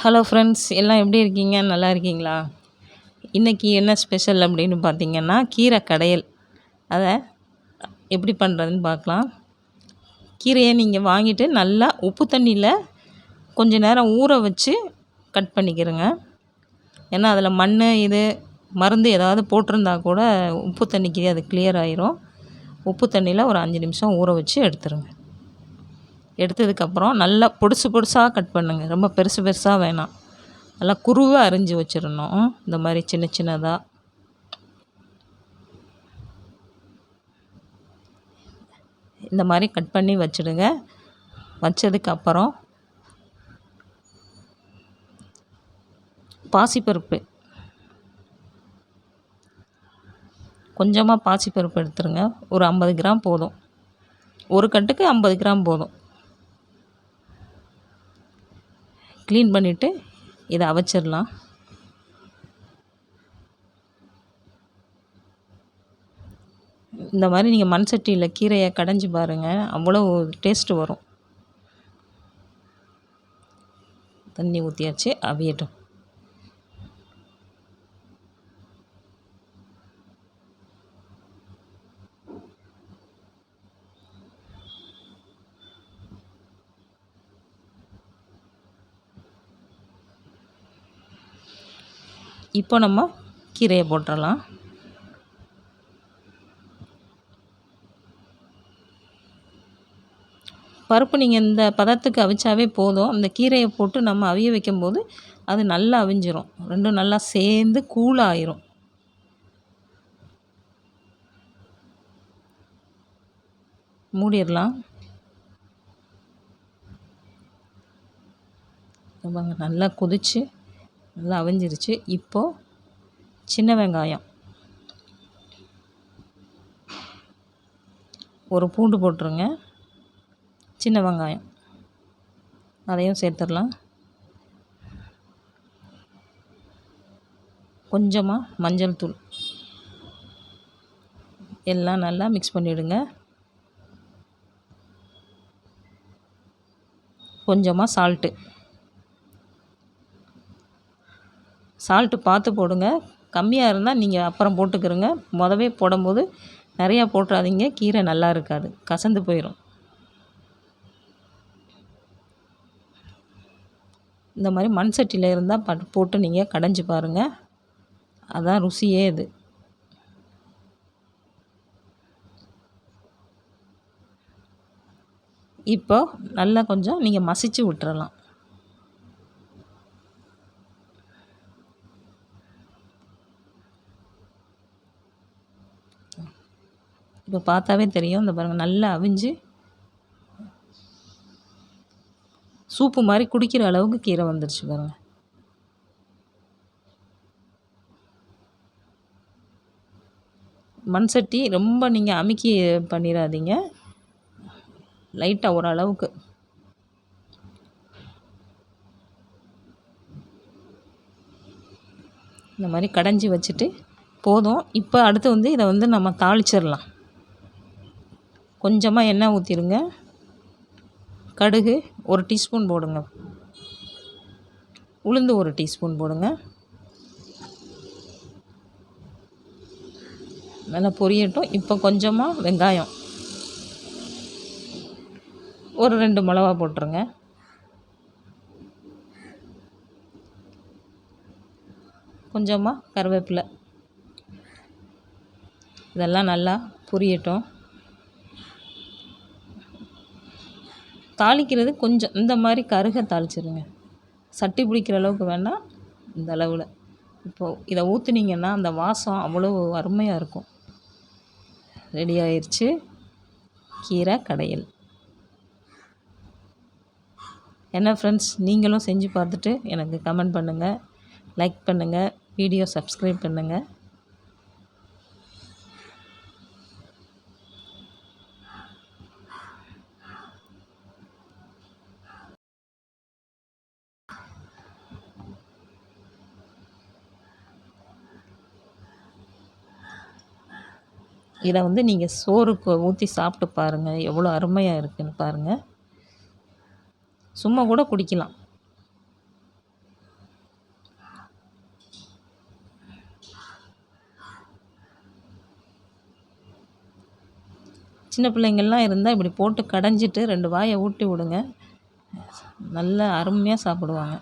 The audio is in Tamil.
ஹலோ ஃப்ரெண்ட்ஸ், எல்லாம் எப்படி இருக்கீங்க? நல்லா இருக்கீங்களா? இன்றைக்கி என்ன ஸ்பெஷல் அப்படின்னு பார்த்தீங்கன்னா, கீரை கடையல். அதை எப்படி பண்ணுறதுன்னு பார்க்கலாம். கீரையை நீங்கள் வாங்கிட்டு நல்லா உப்பு தண்ணியில் கொஞ்ச நேரம் ஊற வச்சு கட் பண்ணிக்கிறங்க. ஏன்னா அதில் மண் இது மருந்து ஏதாவது போட்டிருந்தா கூட உப்பு தண்ணிக்கு அது கிளியர் ஆயிரும். உப்பு தண்ணியில் ஒரு 5 நிமிஷம் ஊற வச்சு எடுத்துருங்க. எடுத்ததுக்கப்புறம் நல்லா பொடுசு பொடுசாக கட் பண்ணுங்க. ரொம்ப பெருசு பெருசாக வேணாம். நல்லா குருவாக அரிஞ்சு வச்சிடணும். இந்த மாதிரி சின்ன சின்னதாக. இந்த மாதிரி கட் பண்ணி வச்சுடுங்க. வச்சதுக்கப்புறம் பாசிப்பருப்பு கொஞ்சமாக பாசிப்பருப்பு எடுத்துருங்க. ஒரு 50 கிராம் போதும். ஒரு கட்டுக்கு 50 கிராம் போதும். க்ளீன் பண்ணிவிட்டு இதை அவிச்சிடலாம். இந்த மாதிரி நீங்கள் மண் சட்டியில் கீரையை கடைஞ்சி பாருங்கள், அவ்வளோ டேஸ்ட்டு வரும். தண்ணி ஊற்றியாச்சு, அவியட்டும். இப்போ நம்ம கீரையை போட்டுடலாம். பருப்பு நீங்கள் இந்த பதத்துக்கு அவிச்சாவே போதும். அந்த கீரையை போட்டு நம்ம அவிய வைக்கும்போது அது நல்லா அவிஞ்சிரும். ரெண்டும் நல்லா சேர்ந்து கூலாயிரும். மூடிடலாம். நல்லா கொதிச்சு நல்லா அவிஞ்சிருச்சு. இப்போது சின்ன வெங்காயம், ஒரு பூண்டு போட்டுருங்க. சின்ன வெங்காயம் அதையும் சேர்த்துடலாம். கொஞ்சமாக மஞ்சள் தூள், எல்லாம் நல்லா மிக்ஸ் பண்ணிவிடுங்க. கொஞ்சமாக சால்ட்டு பார்த்து போடுங்க. கம்மியாக இருந்தால் நீங்கள் அப்புறம் போட்டுக்கிறங்க. மொதவே போடும்போது நிறையா போட்டுறாதீங்க, கீரை நல்லா இருக்காது, கசந்து போயிடும். இந்த மாதிரி மண் சட்டியில் இருந்தால் போட்டு நீங்கள் கடைஞ்சி பாருங்கள். அதான் ருசியே இது. இப்போ நல்லா கொஞ்சம் நீங்கள் மசிச்சு விட்டுறலாம். இப்போ பார்த்தாவே தெரியும். இந்த பாருங்கள், நல்லா அவிஞ்சு சூப்பு மாதிரி குடிக்கிற அளவுக்கு கீரை வந்துருச்சு பாருங்கள். மண் சட்டி ரொம்ப நீங்கள் அமுக்கி பண்ணிடாதீங்க, லைட்டாக ஓரளவுக்கு. இந்த மாதிரி கடைஞ்சி வச்சுட்டு போதும். இப்போ அடுத்து இதை நம்ம தாளிச்சிடலாம். கொஞ்சமாக எண்ணெய் ஊற்றிடுங்க. கடுகு 1 டீஸ்பூன் போடுங்க. உளுந்து 1 டீஸ்பூன் போடுங்க. நல்லா பொரியட்டும். இப்போ கொஞ்சமாக வெங்காயம், ஒரு 2 மிளகா போட்டுருங்க. கொஞ்சமாக கருவேப்பிலை. இதெல்லாம் நல்லா பொரியட்டும். தாளிக்கிறது கொஞ்சம் இந்த மாதிரி கருக தாளிச்சிருங்க. சட்டி பிடிக்கிற அளவுக்கு வேண்டாம், இந்த அளவில். இப்போது இதை ஊற்றுனீங்கன்னா அந்த வாசம் அவ்வளோ அருமையாக இருக்கும். ரெடி ஆயிடுச்சு கீரை கடையல். என்ன ஃப்ரெண்ட்ஸ், நீங்களும் செஞ்சு பார்த்துட்டு எனக்கு கமெண்ட் பண்ணுங்கள், லைக் பண்ணுங்கள், வீடியோ சப்ஸ்கிரைப் பண்ணுங்கள். இதை நீங்கள் சோறுக்கு ஊற்றி சாப்பிட்டு பாருங்கள், எவ்வளோ அருமையாக இருக்குதுன்னு பாருங்கள். சும்மா கூட குடிக்கலாம். சின்ன பிள்ளைங்கள்லாம் இருந்தால் இப்படி போட்டு கடைஞ்சிட்டு 2 வாயை ஊட்டி விடுங்க. நல்லா அருமையாக சாப்பிடுவாங்க.